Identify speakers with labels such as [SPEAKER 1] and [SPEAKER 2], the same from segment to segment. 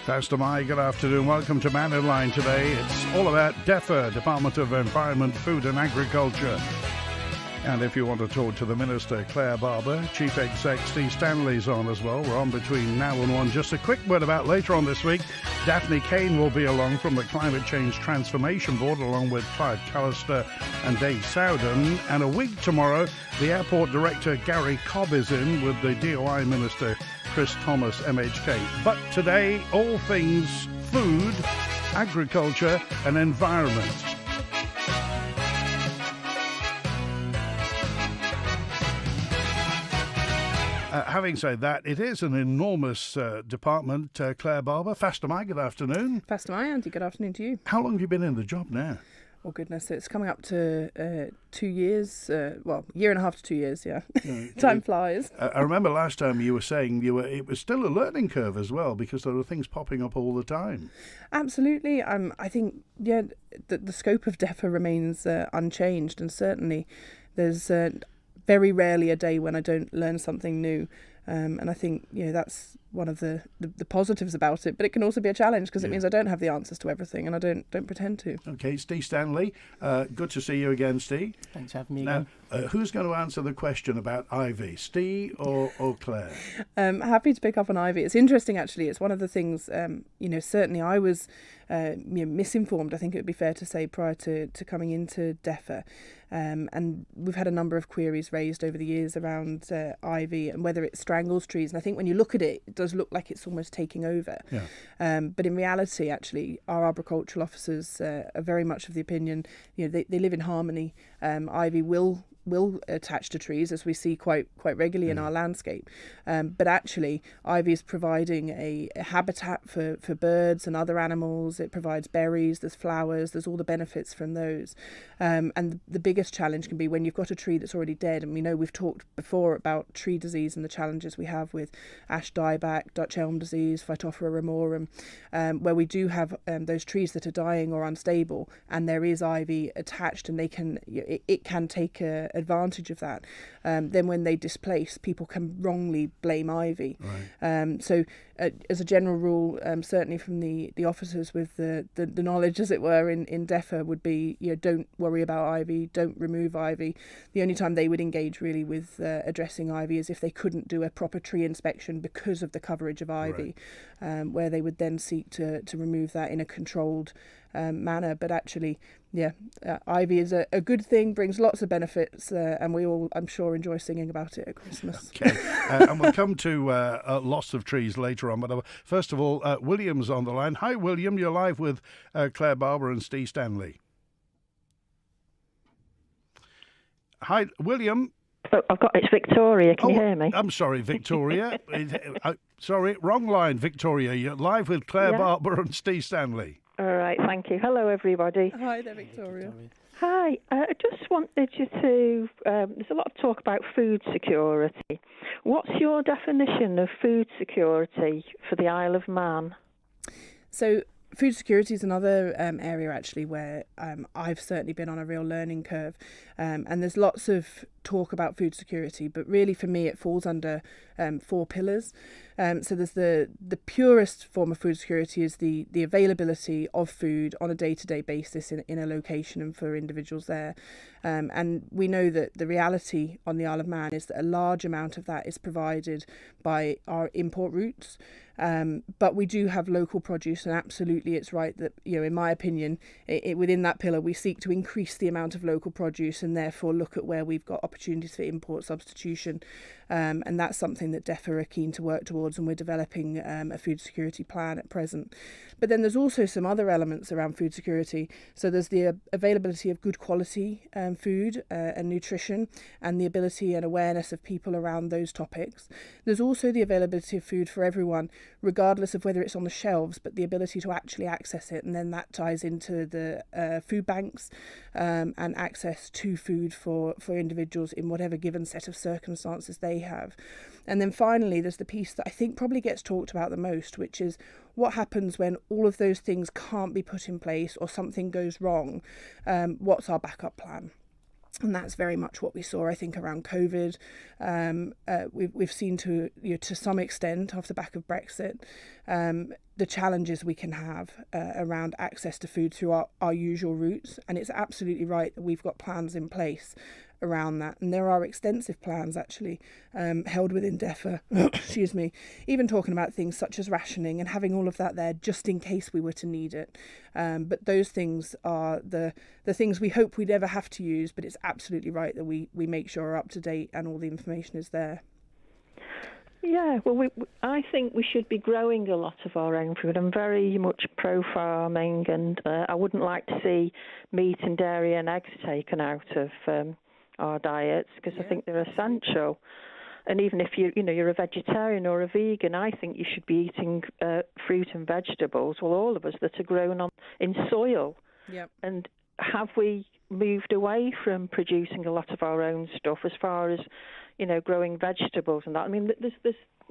[SPEAKER 1] Pastor Mai, good afternoon. Welcome to Mannin Line today. It's all about DEFRA, Department of Environment, Food and Agriculture. And if you want to talk to the Minister, Clare, Barber, Chief Exec Stanley's on as well. We're on between now and 1. Just a quick word about later on this week. Daphne Kane will be along from the Climate Change Transformation Board, along with Clive Callister and Dave Sowden. And a week tomorrow, the Airport Director Gary Cobb is in with the DOI Minister Chris Thomas, MHK. But today, all things food, agriculture and environment. Having said that, it is an enormous department. Clare, Barber, Pastor Mai, good afternoon.
[SPEAKER 2] Pastor Mai, Andy, good afternoon to you.
[SPEAKER 1] How long have you been in the job now?
[SPEAKER 2] Oh, goodness, it's coming up to 2 years, year and a half to 2 years, yeah. Time flies.
[SPEAKER 1] I remember last time you were saying it was still a learning curve as well, because there were things popping up all the time.
[SPEAKER 2] Absolutely. I think, the scope of DEFRA remains unchanged, and certainly there's very rarely a day when I don't learn something new. And I think, that's one of the positives about it. But it can also be a challenge because it means I don't have the answers to everything, and I don't pretend to. Okay, Steve Stanley, good to see you again, Steve.
[SPEAKER 3] Thanks for having me again.
[SPEAKER 1] Now, who's going to answer the question about ivy, Steve or Clare?
[SPEAKER 2] Happy to pick up on ivy. It's interesting, actually. It's one of the things, certainly I was misinformed, I think it would be fair to say, prior to coming into DEFRA. And we've had a number of queries raised over the years around ivy and whether it strangles trees. And I think when you look at it, it does look like it's almost taking over. Yeah. But in reality, actually, our arboricultural officers are very much of the opinion, they live in harmony. Ivy will attach to trees, as we see quite regularly in our landscape. But actually, ivy is providing a habitat for birds and other animals. It provides berries, there's flowers, there's all the benefits from those. And the biggest challenge can be when you've got a tree that's already dead. And we know we've talked before about tree disease and the challenges we have with ash dieback, Dutch elm disease, Phytophthora ramorum, where we do have those trees that are dying or unstable, and there is ivy attached, and it can take advantage of that. Then when they displace, people can wrongly blame ivy. Right. So as a general rule, certainly from the officers with the knowledge, as it were, in DEFRA would be, don't worry about ivy, don't remove ivy. The only time they would engage really with addressing ivy is if they couldn't do a proper tree inspection because of the coverage of ivy, where they would then seek to remove that in a controlled manner. But actually, ivy is a good thing, brings lots of benefits, and we all, I'm sure, enjoy singing about it at Christmas.
[SPEAKER 1] Okay, and we'll come to loss of trees later on. But first of all, William's on the line. Hi, William. You're live with Clare, Barber and Steve Stanley. Hi, William.
[SPEAKER 4] Oh, it's Victoria. Can you hear me?
[SPEAKER 1] I'm sorry, Victoria. Sorry, wrong line, Victoria. You're live with Clare, Barber and Steve Stanley.
[SPEAKER 4] All right, thank you. Hello, everybody.
[SPEAKER 2] Hi there, Victoria.
[SPEAKER 4] Hi, I just wanted you to, there's a lot of talk about food security. What's your definition of food security for the Isle of Man?
[SPEAKER 2] So food security is another area, actually, where I've certainly been on a real learning curve. And there's lots of talk about food security, but really for me it falls under 4 pillars. So there's the purest form of food security is the availability of food on a day-to-day basis in a location and for individuals there. And we know that the reality on the Isle of Man is that a large amount of that is provided by our import routes. But we do have local produce, and absolutely it's right that, in my opinion, within that pillar we seek to increase the amount of local produce and therefore look at where we've got opportunities for import substitution. And that's something that DEFRA are keen to work towards, and we're developing a food security plan at present. But then there's also some other elements around food security. So there's the availability of good quality food and nutrition, and the ability and awareness of people around those topics. There's also the availability of food for everyone, regardless of whether it's on the shelves, but the ability to actually access it. And then that ties into the food banks and access to food for individuals in whatever given set of circumstances they have. And then finally, there's the piece that I think probably gets talked about the most, which is what happens when all of those things can't be put in place or something goes wrong. What's our backup plan? And that's very much what we saw, I think, around COVID. We've seen to some extent off the back of Brexit, the challenges we can have around access to food through our usual routes. And it's absolutely right that we've got plans in place around that. And there are extensive plans actually held within DEFRA, excuse me, even talking about things such as rationing and having all of that there just in case we were to need it. But those things are the things we hope we'd ever have to use, but it's absolutely right that we make sure are up to date and all the information is there.
[SPEAKER 4] Yeah, well, I think we should be growing a lot of our own food. I'm very much pro-farming, and I wouldn't like to see meat and dairy and eggs taken out of our diets, because I think they're essential. And even if you're a vegetarian or a vegan, I think you should be eating fruit and vegetables. Well, all of us that are grown in soil. Yep. And have we moved away from producing a lot of our own stuff as far as growing vegetables and that? I mean,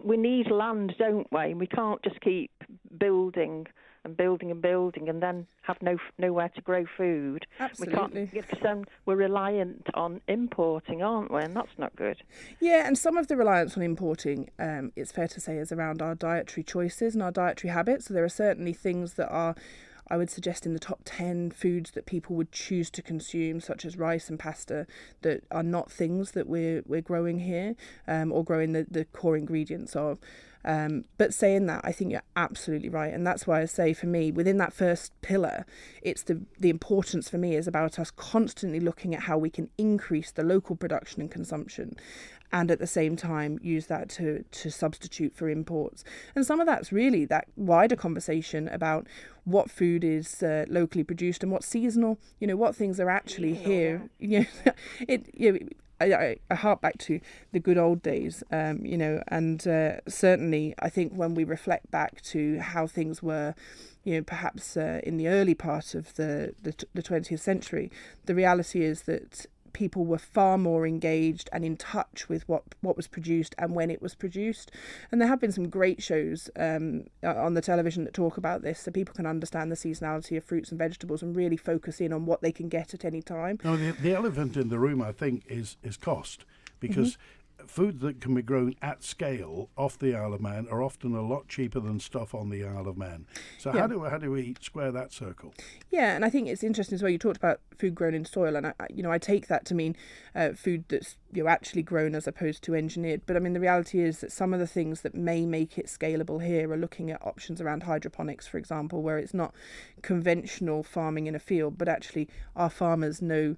[SPEAKER 4] we need land, don't we? We can't just keep building and building and building and then have nowhere to grow food.
[SPEAKER 2] Absolutely.
[SPEAKER 4] Because then we're reliant on importing, aren't we? And that's not good.
[SPEAKER 2] Yeah, and some of the reliance on importing, it's fair to say, is around our dietary choices and our dietary habits. So there are certainly things that are, I would suggest, in the top 10 foods that people would choose to consume, such as rice and pasta, that are not things that we're growing here or growing the core ingredients of. But saying that, I think you're absolutely right. And that's why I say, for me, within that first pillar, it's the importance for me is about us constantly looking at how we can increase the local production and consumption, and at the same time use that to substitute for imports. And some of that's really that wider conversation about what food is locally produced and what's seasonal, what things are actually here. I hark back to the good old days, and certainly I think when we reflect back to how things were, perhaps in the early part of the 20th century, the reality is that people were far more engaged and in touch with what was produced and when it was produced. And there have been some great shows on the television that talk about this, so people can understand the seasonality of fruits and vegetables and really focus in on what they can get at any time.
[SPEAKER 1] No, the elephant in the room, I think, is cost, because food that can be grown at scale off the Isle of Man are often a lot cheaper than stuff on the Isle of Man. So how do we square that circle?
[SPEAKER 2] Yeah, and I think it's interesting as well. You talked about food grown in soil, and I take that to mean food that's actually grown as opposed to engineered. But I mean, the reality is that some of the things that may make it scalable here are looking at options around hydroponics, for example, where it's not conventional farming in a field, but actually our farmers know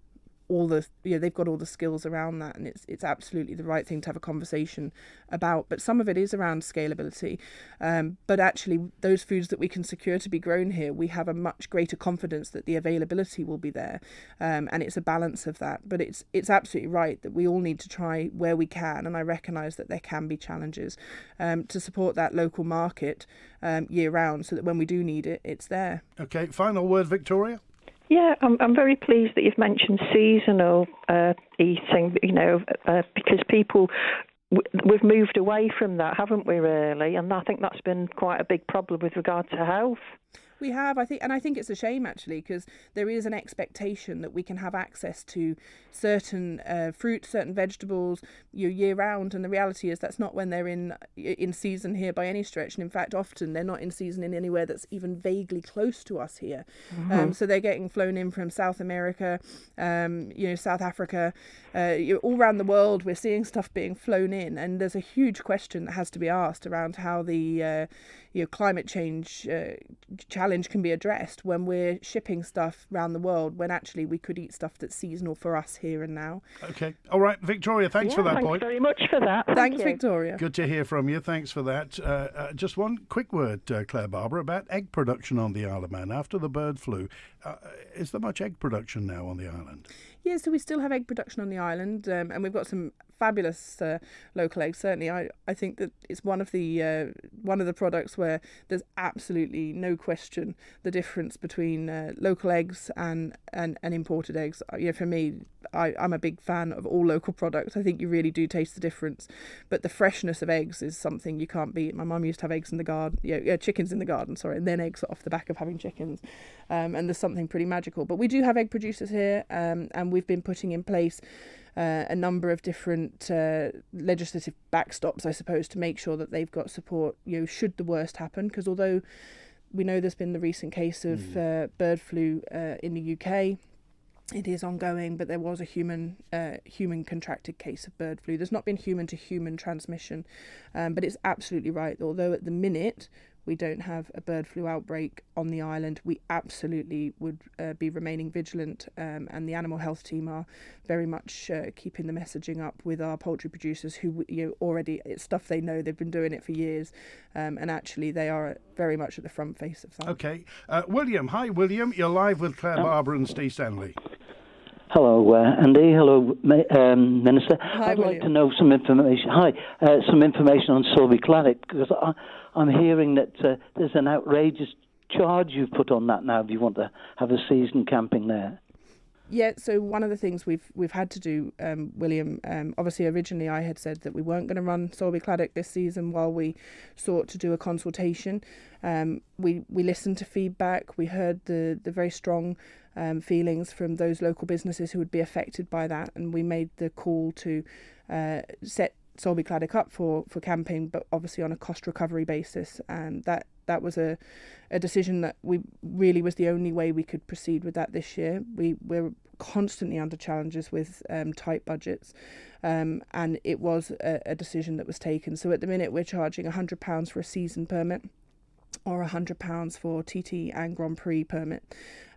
[SPEAKER 2] they've got all the skills around that, and it's absolutely the right thing to have a conversation about. But some of it is around scalability, but actually those foods that we can secure to be grown here, we have a much greater confidence that the availability will be there, and it's a balance of that. But it's absolutely right that we all need to try where we can, and I recognise that there can be challenges to support that local market year round, so that when we do need it, it's there.
[SPEAKER 1] Okay, final word, Victoria.
[SPEAKER 4] Yeah, I'm very pleased that you've mentioned seasonal eating, because people, we've moved away from that, haven't we, really? And I think that's been quite a big problem with regard to health.
[SPEAKER 2] We have, I think it's a shame actually, because there is an expectation that we can have access to certain fruits, certain vegetables year round, and the reality is that's not when they're in season here by any stretch. And in fact, often they're not in season in anywhere that's even vaguely close to us here. So they're getting flown in from South America, South Africa, all around the world. We're seeing stuff being flown in, and there's a huge question that has to be asked around how the climate change challenge can be addressed when we're shipping stuff around the world, when actually we could eat stuff that's seasonal for us here and now.
[SPEAKER 1] Okay. All right, Victoria, thanks for that point.
[SPEAKER 4] Thanks very much for that.
[SPEAKER 2] Thanks, Victoria.
[SPEAKER 1] Good to hear from you. Thanks for that. Just one quick word, Clare Barber, about egg production on the Isle of Man. After the bird flu, is there much egg production now on the island?
[SPEAKER 2] Yeah, so we still have egg production on the island, and we've got some fabulous local eggs. Certainly, I think that it's one of the products where there's absolutely no question question the difference between local eggs and imported eggs. For me, I'm a big fan of all local products. I think you really do taste the difference. But the freshness of eggs is something you can't beat. My mum used to have eggs in the garden, chickens in the garden, sorry, and then eggs off the back of having chickens. And there's something pretty magical. But we do have egg producers here, and we've been putting in place a number of different legislative backstops, I suppose, to make sure that they've got support, should the worst happen. Because although we know there's been the recent case of bird flu in the UK, it is ongoing, but there was a human contracted case of bird flu. There's not been human-to-human transmission, but it's absolutely right. Although at the minute we don't have a bird flu outbreak on the island, we absolutely would be remaining vigilant, and the animal health team are very much keeping the messaging up with our poultry producers who, already, it's stuff they know, they've been doing it for years, and actually they are very much at the front face of that.
[SPEAKER 1] Okay. William, hi William, you're live with Clare, Barber and Steve Stanley.
[SPEAKER 3] Hello, Andy. Hello, Minister.
[SPEAKER 2] Hi,
[SPEAKER 3] I'd
[SPEAKER 2] William.
[SPEAKER 3] like to know some information. Some information on Sulby Claret, because I'm hearing that there's an outrageous charge you've put on that now if you want to have a season camping there.
[SPEAKER 2] Yeah, so one of the things we've had to do, William, obviously originally I had said that we weren't going to run Sulby Claret this season while we sought to do a consultation. We listened to feedback, we heard the very strong feelings from those local businesses who would be affected by that, and we made the call to set Sulby Claret up for camping, but obviously on a cost recovery basis, and that was a decision that we really was the only way we could proceed with that this year. We're constantly under challenges with tight budgets, and it was a decision that was taken. So at the minute we're charging £100 for a season permit, or £100 for TT and Grand Prix permit.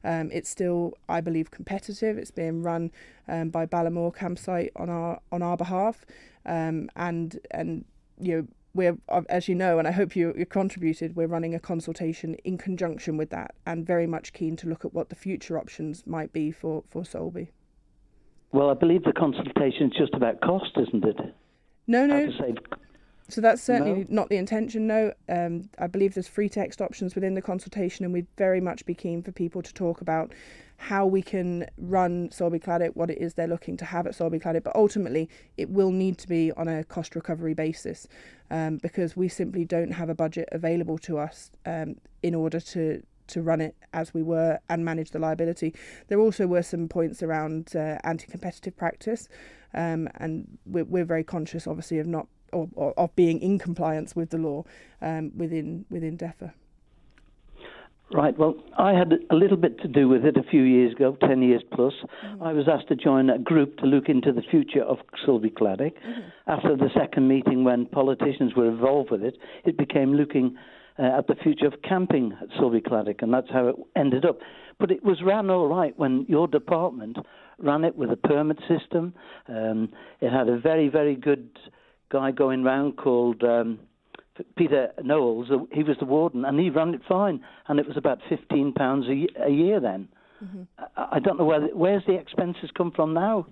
[SPEAKER 2] It's still, I believe, competitive. It's being run by Ballamore campsite on our behalf, and we're, as you know, and I hope you contributed, we're running a consultation in conjunction with that, and very much keen to look at what the future options might be for Sulby.
[SPEAKER 3] Well, I believe the consultation is just about cost, isn't it?
[SPEAKER 2] No.
[SPEAKER 3] How to save.
[SPEAKER 2] So that's certainly not the intention, no. I believe there's free text options within the consultation, and we'd very much be keen for people to talk about how we can run Sulby Claret, what it is they're looking to have at Sulby Claret, but ultimately it will need to be on a cost recovery basis, because we simply don't have a budget available to us in order to run it as we were and manage the liability. There also were some points around anti-competitive practice, and we're very conscious, obviously, of not or of being in compliance with the law within DEFRA.
[SPEAKER 3] Right, well, I had a little bit to do with it a few years ago, 10 years plus. Mm-hmm. I was asked to join a group to look into the future of Sulby Claret. Mm-hmm. After the second meeting, when politicians were involved with it, it became looking at the future of camping at Sulby Claret, and that's how it ended up. But it was ran all right when your department ran it with a permit system. It had a very, very good guy going round called Peter Knowles. He was the warden, and he ran it fine, and it was about £15 a year then. Mm-hmm. I don't know where's the expenses come from now.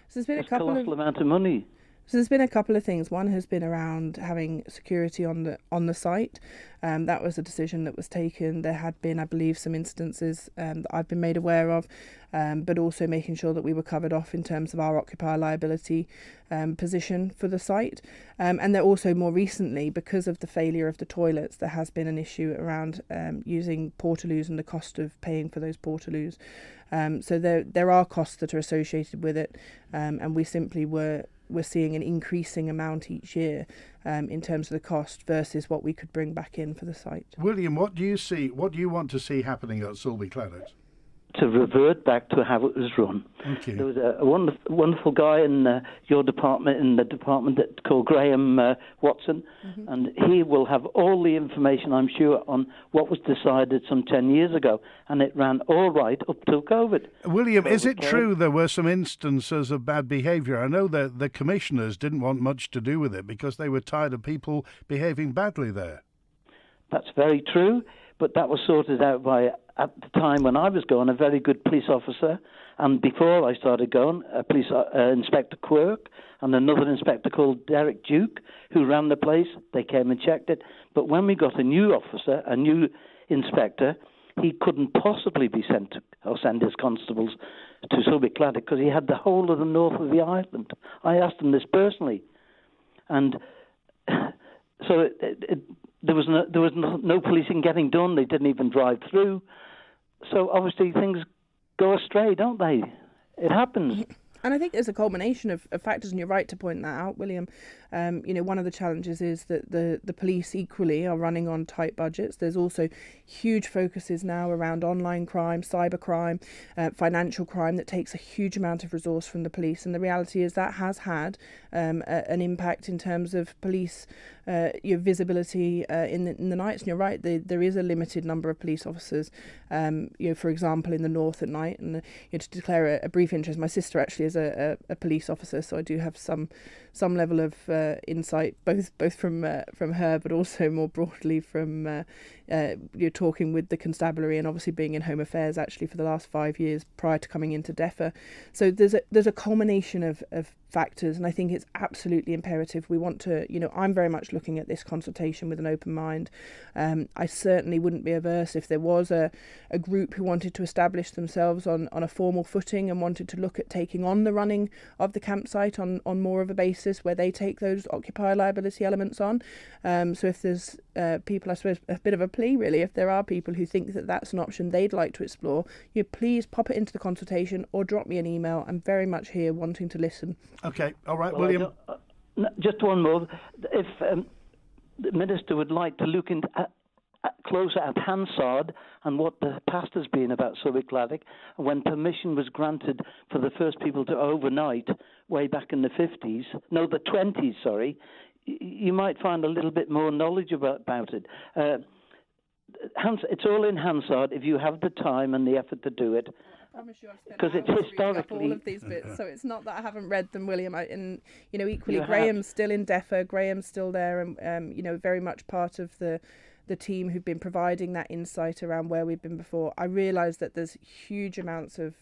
[SPEAKER 2] So there's been
[SPEAKER 3] a colossal amount of money.
[SPEAKER 2] So there's been a couple of things. One has been around having security on the site. That was a decision that was taken. There had been, I believe, some instances that I've been made aware of, but also making sure that we were covered off in terms of our occupier liability position for the site. And there also, more recently, because of the failure of the toilets, there has been an issue around using portaloos and the cost of paying for those portaloos. So there are costs that are associated with it, and we simply we're seeing an increasing amount each year in terms of the cost versus what we could bring back in for the site.
[SPEAKER 1] William, what do you want to see happening at Sulby Claret?
[SPEAKER 3] To revert back to how it was run.
[SPEAKER 1] Thank you.
[SPEAKER 3] There was a wonderful guy in your department, called Graham Watson, mm-hmm. and he will have all the information, I'm sure, on what was decided some 10 years ago, and it ran all right up till COVID.
[SPEAKER 1] William, is it true there were some instances of bad behaviour? I know that the commissioners didn't want much to do with it because they were tired of people behaving badly there. That's
[SPEAKER 3] very true, but that was sorted out by, at the time when I was going, a very good police officer, and before I started going, a police Inspector Quirk and another inspector called Derek Duke, who ran the place. They came and checked it. But when we got a new officer, a new inspector, he couldn't possibly be sent or send his constables to Subic Claddagh because he had the whole of the north of the island. I asked him this personally, and so there was no policing getting done. They didn't even drive through. So obviously things go astray, don't they? It happens.
[SPEAKER 2] And I think there's a culmination of factors, and you're right to point that out, William. One of the challenges is that the police equally are running on tight budgets. There's also huge focuses now around online crime, cyber crime, financial crime that takes a huge amount of resource from the police. And the reality is that has had an impact in terms of police visibility in the nights. And you're right, there is a limited number of police officers, for example, in the north at night. And to declare a brief interest, my sister actually is a police officer, so I do have some level of insight, both from her, but also more broadly from talking with the constabulary and obviously being in Home Affairs actually for the last 5 years prior to coming into DEFA. So there's a culmination of factors, and I think it's absolutely imperative. We want to, I'm very much looking at this consultation with an open mind. I certainly wouldn't be averse if there was a group who wanted to establish themselves on a formal footing and wanted to look at taking on the running of the campsite on more of a basis where they take those occupier liability elements on. So if there's people, I suppose, a bit of a plea really, if there are people who think that that's an option they'd like to explore, please pop it into the consultation or drop me an email. I'm very much here wanting to listen.
[SPEAKER 1] Okay, all right, well, William.
[SPEAKER 3] Just one more. If the Minister would like to look into closer at Hansard and what the past has been about Subic Claddagh, when permission was granted for the first people to overnight way back in the 20s, sorry, you might find a little bit more knowledge about it. It's all in Hansard if you have the time and the effort to do it.
[SPEAKER 2] I promise you I've spent
[SPEAKER 3] because it's historically
[SPEAKER 2] all of these bits, so it's not that I haven't read them, William. Equally, Graham's still in DEFA. Graham's still there, and very much part of the team who've been providing that insight around where we've been before. I realise that there's huge amounts of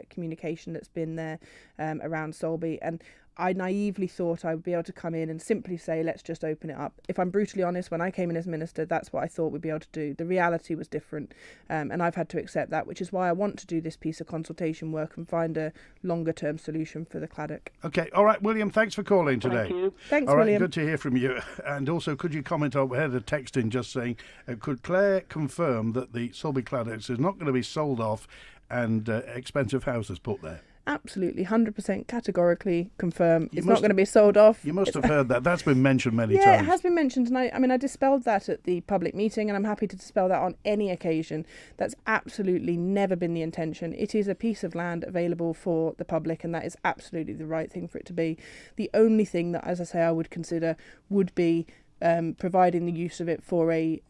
[SPEAKER 2] communication that's been there around Solby, and I naively thought I would be able to come in and simply say, let's just open it up. If I'm brutally honest, when I came in as Minister, that's what I thought we'd be able to do. The reality was different, and I've had to accept that, which is why I want to do this piece of consultation work and find a longer-term solution for the Claddagh.
[SPEAKER 1] Okay, all right, William, thanks for calling today.
[SPEAKER 3] Thank you.
[SPEAKER 2] Thanks,
[SPEAKER 1] all right,
[SPEAKER 2] William.
[SPEAKER 1] Good to hear from you. And also, could you comment on, we had a text in just saying, could Clare confirm that the Solby Claddagh is not going to be sold off and expensive houses put there?
[SPEAKER 2] Absolutely, 100% categorically confirm it's not going to be sold off.
[SPEAKER 1] You must have heard that. That's been mentioned many times.
[SPEAKER 2] Yeah, it has been mentioned, and I dispelled that at the public meeting, and I'm happy to dispel that on any occasion. That's absolutely never been the intention. It is a piece of land available for the public, and that is absolutely the right thing for it to be. The only thing that, as I say, I would consider would be providing the use of it for a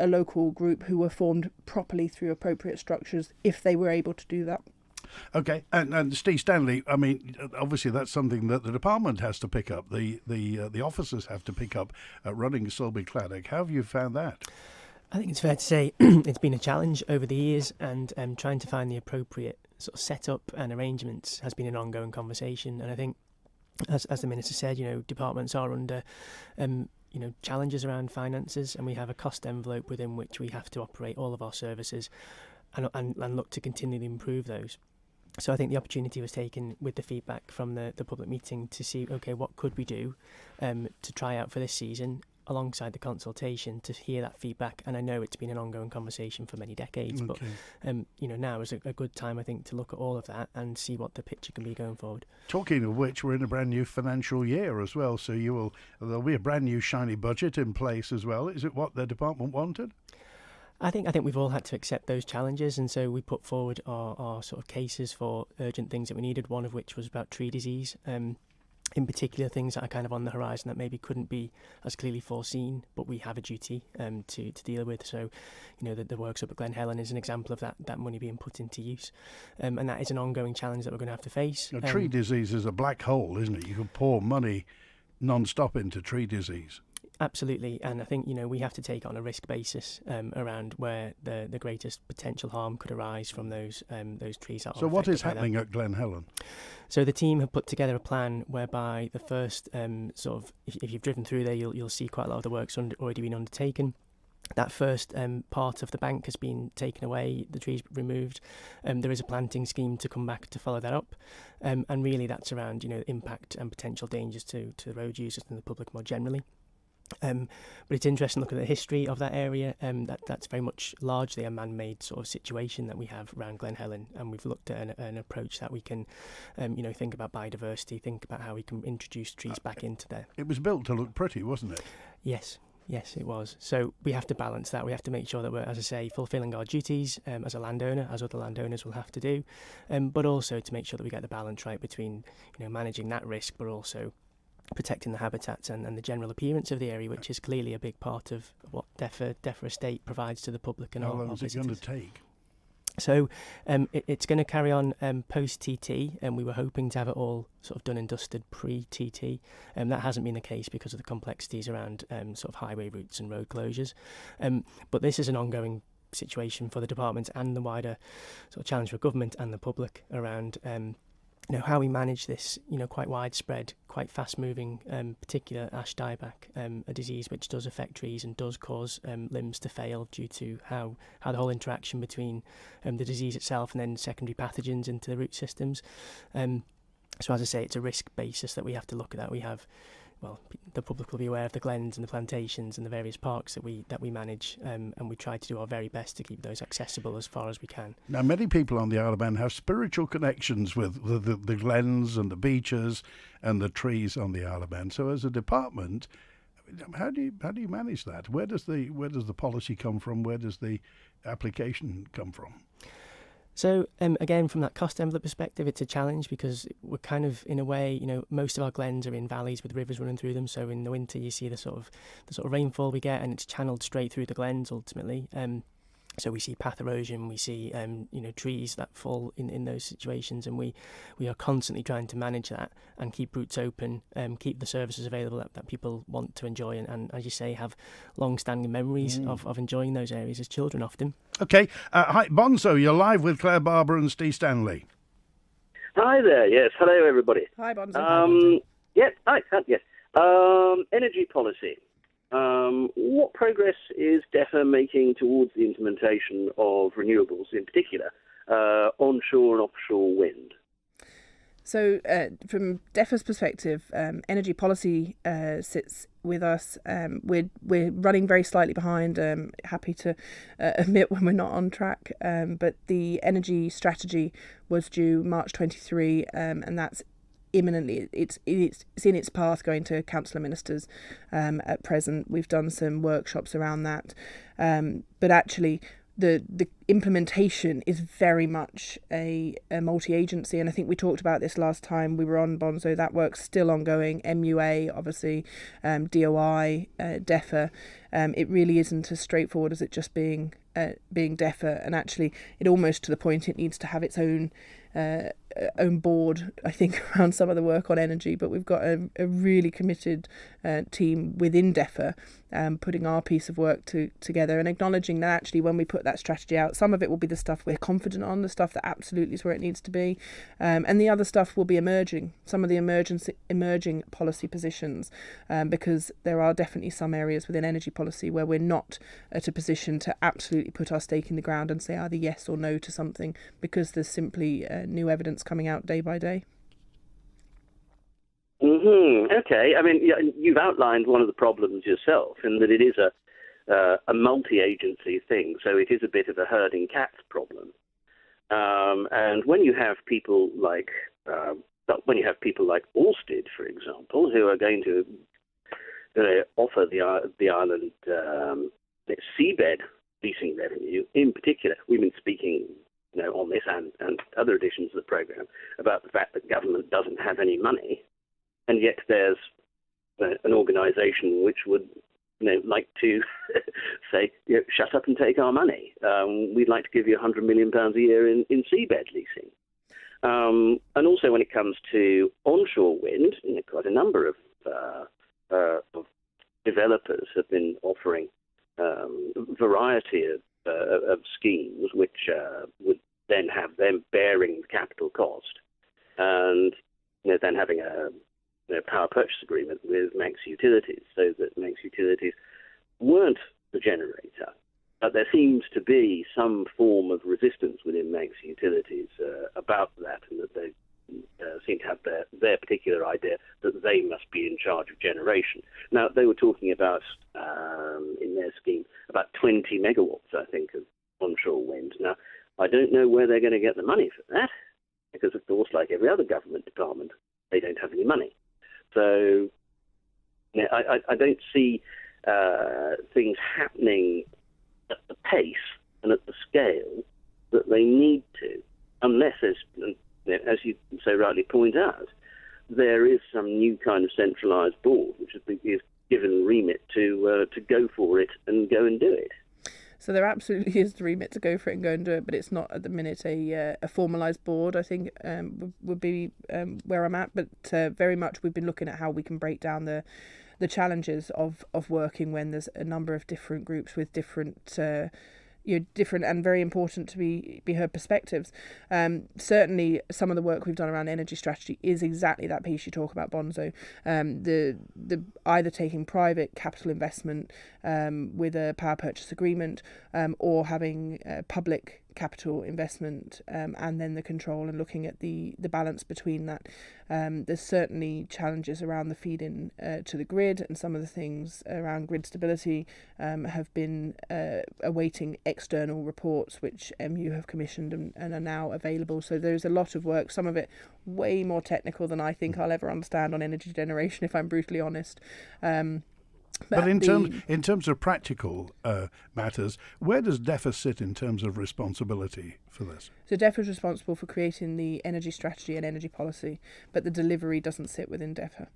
[SPEAKER 2] local group who were formed properly through appropriate structures, if they were able to do that.
[SPEAKER 1] Okay, and Steve Stanley, obviously that's something that the department has to pick up. The officers have to pick up running Solby Claddagh. How have you found that?
[SPEAKER 5] I think it's fair to say it's been a challenge over the years, and trying to find the appropriate sort of setup and arrangements has been an ongoing conversation. And I think, as the Minister said, departments are under challenges around finances, and we have a cost envelope within which we have to operate all of our services and look to continually improve those. So I think the opportunity was taken with the feedback from the public meeting to see, okay, what could we do to try out for this season alongside the consultation, to hear that feedback. And I know it's been an ongoing conversation for many decades,
[SPEAKER 1] okay.
[SPEAKER 5] But now is a good time, I think, to look at all of that and see what the picture can be going forward.
[SPEAKER 1] Talking of which, we're in a brand new financial year as well, so there'll be a brand new shiny budget in place as well. Is it what the department wanted?
[SPEAKER 5] I think we've all had to accept those challenges, and so we put forward our sort of cases for urgent things that we needed, one of which was about tree disease. In particular, things that are kind of on the horizon that maybe couldn't be as clearly foreseen, but we have a duty to deal with. So, the works up at Glen Helen is an example of that money being put into use. And that is an ongoing challenge that we're going to have to face.
[SPEAKER 1] Tree disease is a black hole, isn't it? You can pour money non-stop into tree disease.
[SPEAKER 5] Absolutely, and I think we have to take it on a risk basis around where the greatest potential harm could arise from those trees.
[SPEAKER 1] So what is happening at Glen Helen?
[SPEAKER 5] So the team have put together a plan whereby the first if you've driven through there, you'll see quite a lot of the work's already been undertaken. that first part of the bank has been taken away, the trees removed. There is a planting scheme to come back to follow that up, and really that's around impact and potential dangers to the road users and the public more generally. But it's interesting looking at the history of that area. That's very much largely a man-made sort of situation that we have around Glen Helen, and we've looked at an approach that we can, think about biodiversity, think about how we can introduce trees back into there.
[SPEAKER 1] It was built to look pretty, wasn't it?
[SPEAKER 5] Yes, it was. So we have to balance that. We have to make sure that we're, as I say, fulfilling our duties as a landowner, as other landowners will have to do, but also to make sure that we get the balance right between, managing that risk, but also protecting the habitats and the general appearance of the area, which is clearly a big part of what DEFRA Estate provides to the public and
[SPEAKER 1] How
[SPEAKER 5] our
[SPEAKER 1] long is it
[SPEAKER 5] visitors.
[SPEAKER 1] going to take?
[SPEAKER 5] So it's going to carry on post-TT, and we were hoping to have it all sort of done and dusted pre-TT. That hasn't been the case because of the complexities around sort of highway routes and road closures. But this is an ongoing situation for the department and the wider sort of challenge for government and the public around how we manage this, quite widespread, quite fast-moving, particular ash dieback, a disease which does affect trees and does cause limbs to fail due to how the whole interaction between the disease itself and then secondary pathogens into the root systems. So as I say, it's a risk basis that we have to look at that. We have, the public will be aware of the glens and the plantations and the various parks that we manage, and we try to do our very best to keep those accessible as far as we can.
[SPEAKER 1] Now, many people on the Isle of Man have spiritual connections with the glens and the beaches and the trees on the Isle of Man. So, as a department, how do you manage that? Where does the policy come from? Where does the application come from?
[SPEAKER 5] So again, from that cost envelope perspective, it's a challenge because we're kind of, in a way, most of our glens are in valleys with rivers running through them. So in the winter, you see the sort of rainfall we get, and it's channeled straight through the glens ultimately. So we see path erosion, we see trees that fall in those situations, and we are constantly trying to manage that and keep routes open, keep the services available that people want to enjoy, and as you say, have long-standing memories of enjoying those areas as children often.
[SPEAKER 1] Okay, hi Bonzo, you're live with Clare, Barber and Steve Stanley.
[SPEAKER 6] Hi there, yes, hello everybody.
[SPEAKER 2] Hi, Bonzo.
[SPEAKER 6] Yes, hi, yes. Energy policy. What progress is DEFRA making towards the implementation of renewables, in particular, onshore and offshore wind?
[SPEAKER 2] So from DEFRA's perspective, energy policy sits with us. We're running very slightly behind. Happy to admit when we're not on track. But the energy strategy was due March 23, and that's imminently. It's in its path going to council of ministers at present. We've done some workshops around that, but actually the implementation is very much a multi-agency, and I think we talked about this last time we were on, Bonzo. That work's still ongoing. MUA, obviously, DOI, DEFRA. It really isn't as straightforward as it just being DEFRA, and actually it almost to the point it needs to have its own board, I think, around some of the work on energy. But we've got a really committed team within DEFRA putting our piece of work together and acknowledging that actually when we put that strategy out, some of it will be the stuff we're confident on, the stuff that absolutely is where it needs to be, and the other stuff will be emerging, some of the emerging policy positions, because there are definitely some areas within energy policy where we're not at a position to absolutely put our stake in the ground and say either yes or no to something, because there's simply new evidence coming out day by day.
[SPEAKER 6] Okay. I mean, you've outlined one of the problems yourself in that it is a multi-agency thing, so it is a bit of a herding cats problem. And when you have people like Orsted, for example, who are going to offer the island seabed leasing revenue, in particular, we've been speaking on this and other editions of the programme about the fact that government doesn't have any money, and yet there's an organisation which would like to say, shut up and take our money. We'd like to give you £100 million a year in seabed leasing. And also when it comes to onshore wind, quite a number of developers have been offering a variety of schemes which would then have them bearing the capital cost, and then having a power purchase agreement with Manx Utilities, so that Manx Utilities weren't the generator form of resistance within Manx utilities about that, and that they seem to have their particular idea that they must be in charge of generation. Now, they were talking about, in their scheme, about 20 megawatts, I think, of onshore wind. Now, I don't know where they're going to get the money for that, because, of course, like every other government department, they don't have any money. So I don't see things happening at the pace and at the scale that they need to, unless there's, as you so rightly point out, there is some new kind of centralised board which has been given remit to go for it and go and do it.
[SPEAKER 2] So there absolutely is the remit to go for it and go and do it, but it's not at the minute a formalised board, I think, would be where I'm at. But very much we've been looking at how we can break down the challenges of working when there's a number of different groups with different different and very important to be heard perspectives. Certainly some of the work we've done around energy strategy is exactly that piece you talk about, Bonzo. The either taking private capital investment with a power purchase agreement or having public capital investment and then the control and looking at the balance between that. There's certainly challenges around the feed-in to the grid, and some of the things around grid stability have been awaiting external reports which MU have commissioned and are now available. So there's a lot of work, some of it way more technical than I think I'll ever understand on energy generation, if I'm brutally honest.
[SPEAKER 1] But in terms of practical matters, where does DEFRA sit in terms of responsibility for this?
[SPEAKER 2] So DEFRA is responsible for creating the energy strategy and energy policy, but the delivery doesn't sit within DEFRA.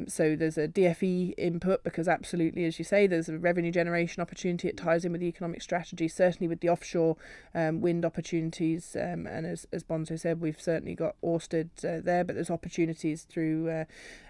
[SPEAKER 2] So there's a DFE input because absolutely, as you say, there's a revenue generation opportunity. It ties in with the economic strategy, certainly with the offshore wind opportunities. And as Bonzo said, we've certainly got Ørsted there, but there's opportunities through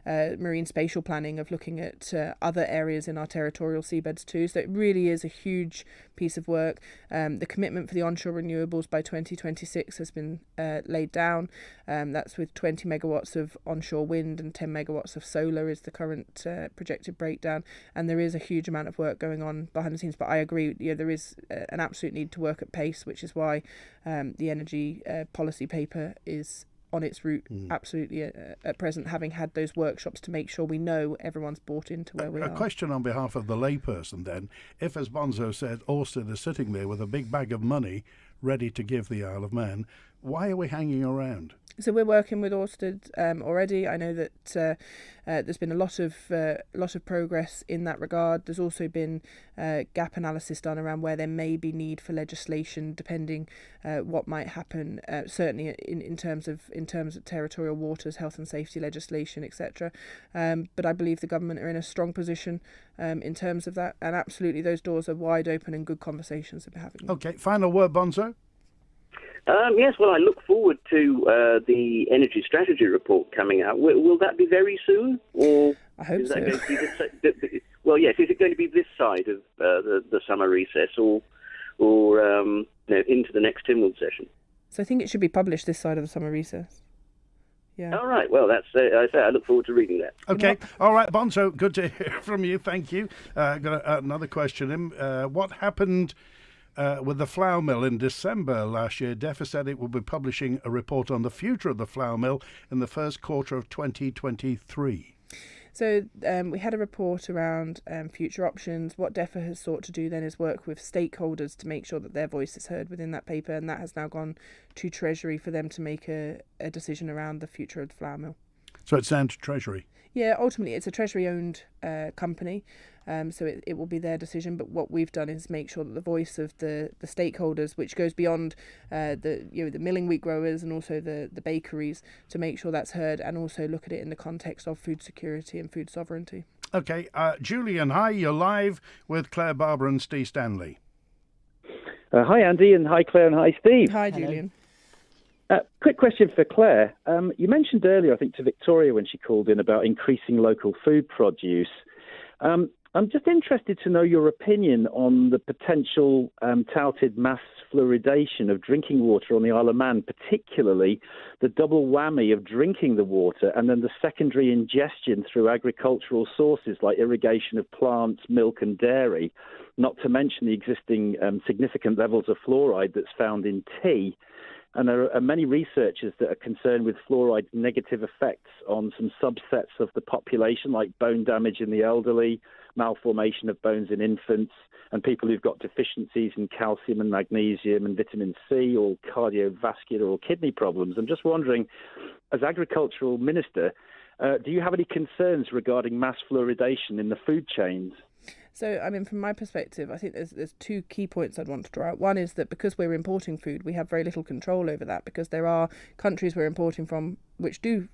[SPEAKER 2] marine spatial planning of looking at other areas in our territorial seabeds too. So it really is a huge piece of work. The commitment for the onshore renewables by 2026 has been laid down. That's with 20 megawatts of onshore wind and 10 megawatts of solar is the current projected breakdown. And there is a huge amount of work going on behind the scenes. But I agree, there is an absolute need to work at pace, which is why the energy policy paper is on its route absolutely at present, having had those workshops to make sure we know everyone's bought into where we are.
[SPEAKER 1] A question on behalf of the layperson then. If, as Bonzo said, Ørsted is sitting there with a big bag of money ready to give the Isle of Man, why are we hanging around?
[SPEAKER 2] So we're working with Ørsted already. I know that there's been a lot of progress in that regard. There's also been gap analysis done around where there may be need for legislation, depending what might happen. Certainly in terms of territorial waters, health and safety legislation, etc. But I believe the government are in a strong position in terms of that, and absolutely those doors are wide open and good conversations that we're having.
[SPEAKER 1] Okay, final word, Bonzo.
[SPEAKER 6] Yes, well, I look forward to the energy strategy report coming out. Will that be very soon, or
[SPEAKER 2] I hope
[SPEAKER 6] is that
[SPEAKER 2] so.
[SPEAKER 6] going to be this, well, yes, is it going to be this side of the summer recess, or into the next Tynwald session?
[SPEAKER 2] So I think it should be published this side of the summer recess. Yeah.
[SPEAKER 6] All right. Well, I look forward to reading that.
[SPEAKER 1] Okay. All right, Bonzo, good to hear from you. Thank you. Got another question. What happened with the flour mill in December last year? DEFRA said it will be publishing a report on the future of the flour mill in the first quarter of 2023.
[SPEAKER 2] So we had a report around future options. What DEFRA has sought to do then is work with stakeholders to make sure that their voice is heard within that paper, and that has now gone to Treasury for them to make a decision around the future of the flour mill.
[SPEAKER 1] So it's down to Treasury?
[SPEAKER 2] Yeah, ultimately it's a Treasury-owned company, so it will be their decision. But what we've done is make sure that the voice of the stakeholders, which goes beyond the milling wheat growers and also the bakeries, to make sure that's heard, and also look at it in the context of food security and food sovereignty. Okay,
[SPEAKER 1] Julian, hi, you're live with Clare, Barber and Steve Stanley.
[SPEAKER 7] Hi, Andy, and hi, Claire, and hi, Steve.
[SPEAKER 2] Hi, Julian.
[SPEAKER 7] Quick question for Claire. You mentioned earlier, I think, to Victoria when she called in about increasing local food produce. I'm just interested to know your opinion on the potential touted mass fluoridation of drinking water on the Isle of Man, particularly the double whammy of drinking the water and then the secondary ingestion through agricultural sources like irrigation of plants, milk and dairy, not to mention the existing significant levels of fluoride that's found in tea. And there are many researchers that are concerned with fluoride's negative effects on some subsets of the population, like bone damage in the elderly, malformation of bones in infants, and people who've got deficiencies in calcium and magnesium and vitamin C, or cardiovascular or kidney problems. I'm just wondering, as agricultural minister, do you have any concerns regarding mass fluoridation in the food chains?
[SPEAKER 2] So, I mean, from my perspective, I think there's two key points I'd want to draw out. One is that because we're importing food, we have very little control over that, because there are countries we're importing from which do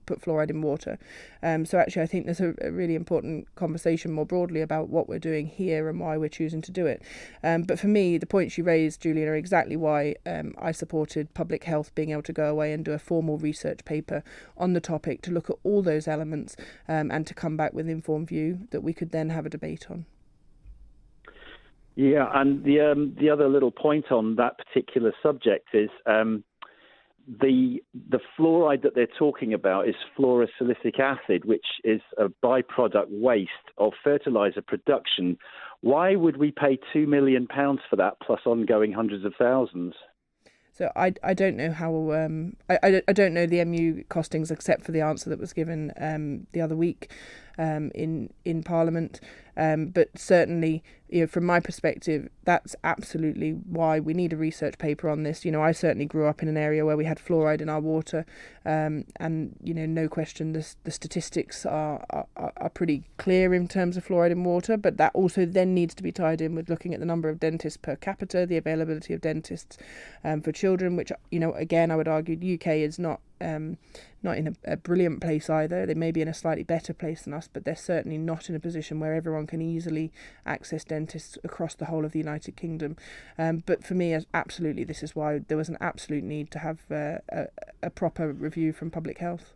[SPEAKER 2] put fluoride in water. So actually, I think there's a really important conversation more broadly about what we're doing here and why we're choosing to do it. But for me, the points you raised, Julian, are exactly why I supported public health being able to go away and do a formal research paper on the topic to look at all those elements and to come back with an informed view that we could then have a debate on.
[SPEAKER 7] Yeah, and the other little point on that particular subject is the fluoride that they're talking about is fluorosilicic acid, which is a byproduct waste of fertilizer production. Why would we pay £2 million for that, plus ongoing hundreds of thousands?
[SPEAKER 2] So I don't know how I don't know the MU costings except for the answer that was given the other week in Parliament. But certainly, from my perspective, that's absolutely why we need a research paper on this. I certainly grew up in an area where we had fluoride in our water, and no question the statistics are pretty clear in terms of fluoride in water. But that also then needs to be tied in with looking at the number of dentists per capita, the availability of dentists for children, which again I would argue the UK is not in a brilliant place either. They may be in a slightly better place than us, but they're certainly not in a position where everyone can easily access dentists across the whole of the United Kingdom. But for me, absolutely, this is why there was an absolute need to have a proper review from public health.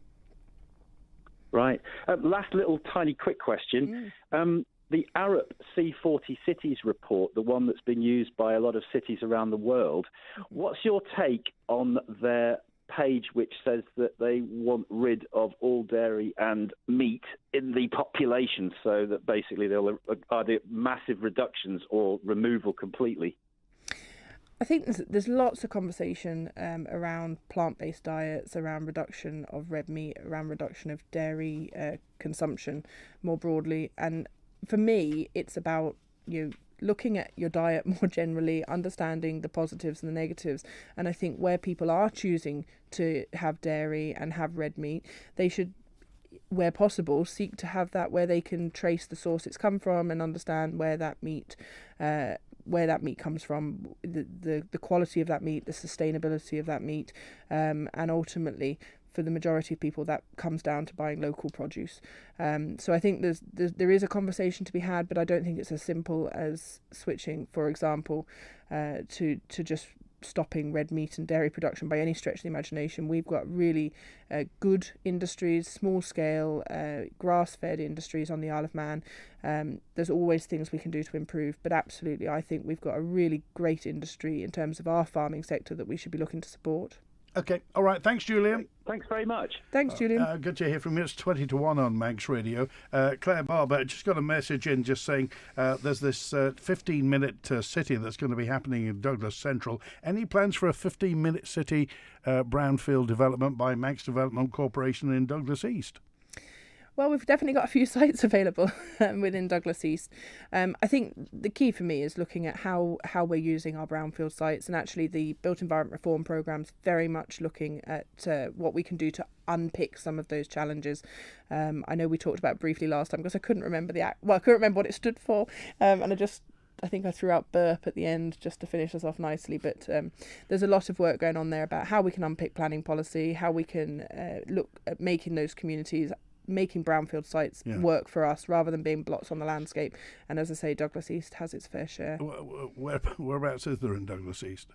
[SPEAKER 7] Right. Last little tiny quick question. The Arup C40 Cities report, the one that's been used by a lot of cities around the world, what's your take on their page which says that they want rid of all dairy and meat in the population, so that basically they'll either massive reductions or removal completely?
[SPEAKER 2] I think there's lots of conversation around plant-based diets, around reduction of red meat, around reduction of dairy consumption more broadly. And for me, it's about looking at your diet more generally, understanding the positives and the negatives. And I think where people are choosing to have dairy and have red meat, they should, where possible, seek to have that where they can trace the source it's come from and understand where that meat comes from, the quality of that meat, the sustainability of that meat, and ultimately, for the majority of people, that comes down to buying local produce. So I think there is a conversation to be had, but I don't think it's as simple as switching, for example, to just stopping red meat and dairy production by any stretch of the imagination. We've got really good industries, small scale, grass-fed industries on the Isle of Man. There's always things we can do to improve, but absolutely, I think we've got a really great industry in terms of our farming sector that we should be looking to support.
[SPEAKER 1] Okay, all right. Thanks, Julian.
[SPEAKER 7] Thanks very much.
[SPEAKER 2] Thanks, Julian.
[SPEAKER 1] Good to hear from you. It's 20 to 1 on Manx Radio. Clare Barber just got a message in just saying there's this 15-minute city that's going to be happening in Douglas Central. Any plans for a 15-minute city brownfield development by Manx Development Corporation in Douglas East?
[SPEAKER 2] Well, we've definitely got a few sites available within Douglas East. I think the key for me is looking at how we're using our brownfield sites, and actually the Built Environment Reform Programme's very much looking at what we can do to unpick some of those challenges. I know we talked about it briefly last time because I couldn't remember I couldn't remember what it stood for, and I think I threw out burp at the end just to finish us off nicely. But there's a lot of work going on there about how we can unpick planning policy, how we can look at making those communities making brownfield sites work for us rather than being blots on the landscape. And as I say, Douglas East has its fair share.
[SPEAKER 1] Whereabouts is there in Douglas East?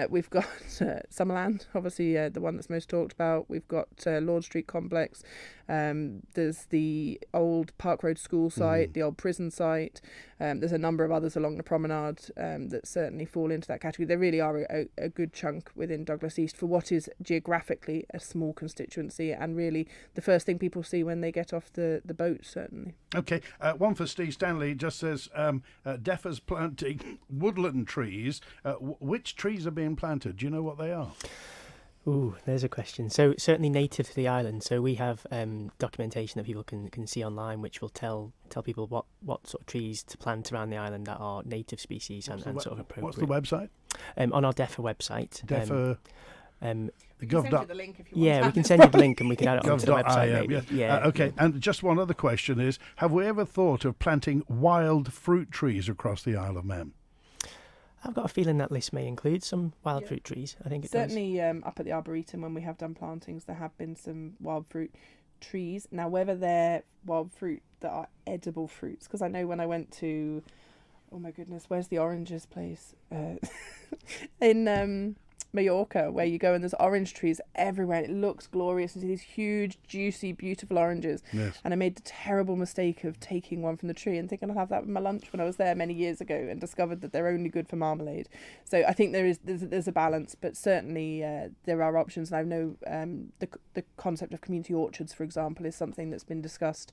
[SPEAKER 2] We've got Summerland, obviously the one that's most talked about. We've got Lord Street Complex. There's the old Park Road school site, the old prison site. There's a number of others along the promenade that certainly fall into that category. There really are a good chunk within Douglas East for what is geographically a small constituency, and really the first thing people see when they get off the boat, certainly.
[SPEAKER 1] Okay, one for Steve Stanley just says DEFRA's planting woodland trees. Which trees are being planted? Do you know what they are?
[SPEAKER 5] Ooh, there's a question. So certainly native to the island. So we have documentation that people can see online, which will tell people what sort of trees to plant around the island that are native species and sort of appropriate.
[SPEAKER 1] What's the website?
[SPEAKER 5] On our DEFRA website.
[SPEAKER 1] DEFRA.
[SPEAKER 2] We can send you the link if you want.
[SPEAKER 5] Yeah, we can send you the link and we can add it onto the website. Maybe.
[SPEAKER 1] Yeah. Okay, and just one other question is: have we ever thought of planting wild fruit trees across the Isle of Man?
[SPEAKER 5] I've got a feeling that list may include some wild fruit trees. I think it
[SPEAKER 2] certainly does. Up at the Arboretum, when we have done plantings, there have been some wild fruit trees. Now, whether they're wild fruit that are edible fruits, because I know when I went to, oh my goodness, where's the oranges place? In Mallorca, where you go and there's orange trees everywhere. It looks glorious and these huge, juicy, beautiful oranges. Yes. And I made the terrible mistake of taking one from the tree and thinking I'll have that with my lunch when I was there many years ago, and discovered that they're only good for marmalade. So I think there's a balance, but certainly there are options. And I know the concept of community orchards, for example, is something that's been discussed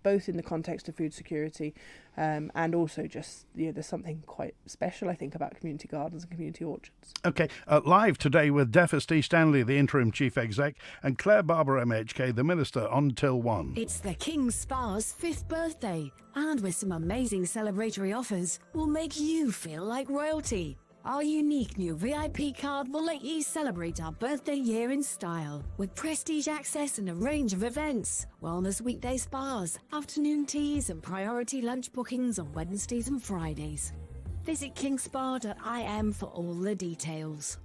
[SPEAKER 2] both in the context of food security and also just there's something quite special, I think, about community gardens and community orchards.
[SPEAKER 1] Okay, live today with DEFRA Steve Stanley, the interim chief exec, and Clare Barber, MHK, the minister, on till 1.
[SPEAKER 8] It's the King's Spa's 5th birthday, and with some amazing celebratory offers, we'll make you feel like royalty. Our unique new VIP card will let you celebrate our birthday year in style, with prestige access and a range of events, wellness weekday spas, afternoon teas and priority lunch bookings on Wednesdays and Fridays. Visit kingspa.im for all the details.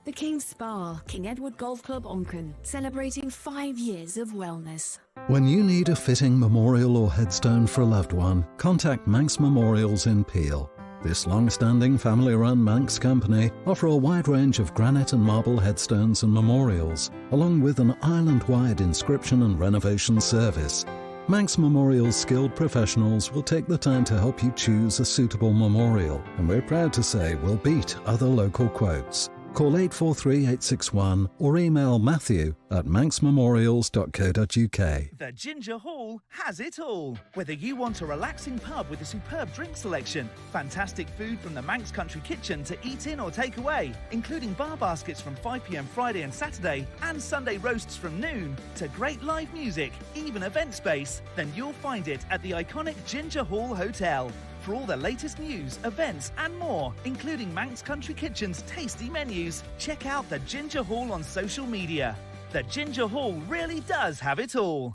[SPEAKER 8] The King's Spa, King Edward Golf Club, Onken, celebrating 5 years of wellness.
[SPEAKER 9] When you need a fitting memorial or headstone for a loved one, contact Manx Memorials in Peel. This long-standing family-run Manx company offer a wide range of granite and marble headstones and memorials, along with an island-wide inscription and renovation service. Manx Memorials skilled professionals will take the time to help you choose a suitable memorial, and we're proud to say we'll beat other local quotes. Call 843-861 or email matthew@manxmemorials.co.uk.
[SPEAKER 10] The Ginger Hall has it all. Whether you want a relaxing pub with a superb drink selection, fantastic food from the Manx Country Kitchen to eat in or take away, including bar baskets from 5 p.m. Friday and Saturday, and Sunday roasts from noon, to great live music, even event space, then you'll find it at the iconic Ginger Hall Hotel. For all the latest news, events and more, including Manx Country Kitchen's tasty menus, check out the Ginger Hall on social media. The Ginger Hall really does have it all.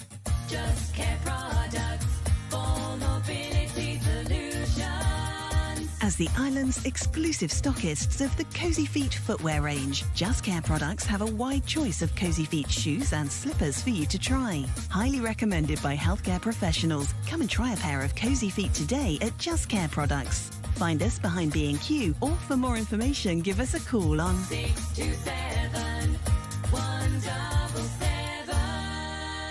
[SPEAKER 8] Just Care products for mobility solutions. As the island's exclusive stockists of the Cozy Feet footwear range, Just Care products have a wide choice of Cozy Feet shoes and slippers for you to try. Highly recommended by healthcare professionals. Come and try a pair of Cozy Feet today at Just Care products. Find us behind B&Q, or for more information, give us a call on 627 177.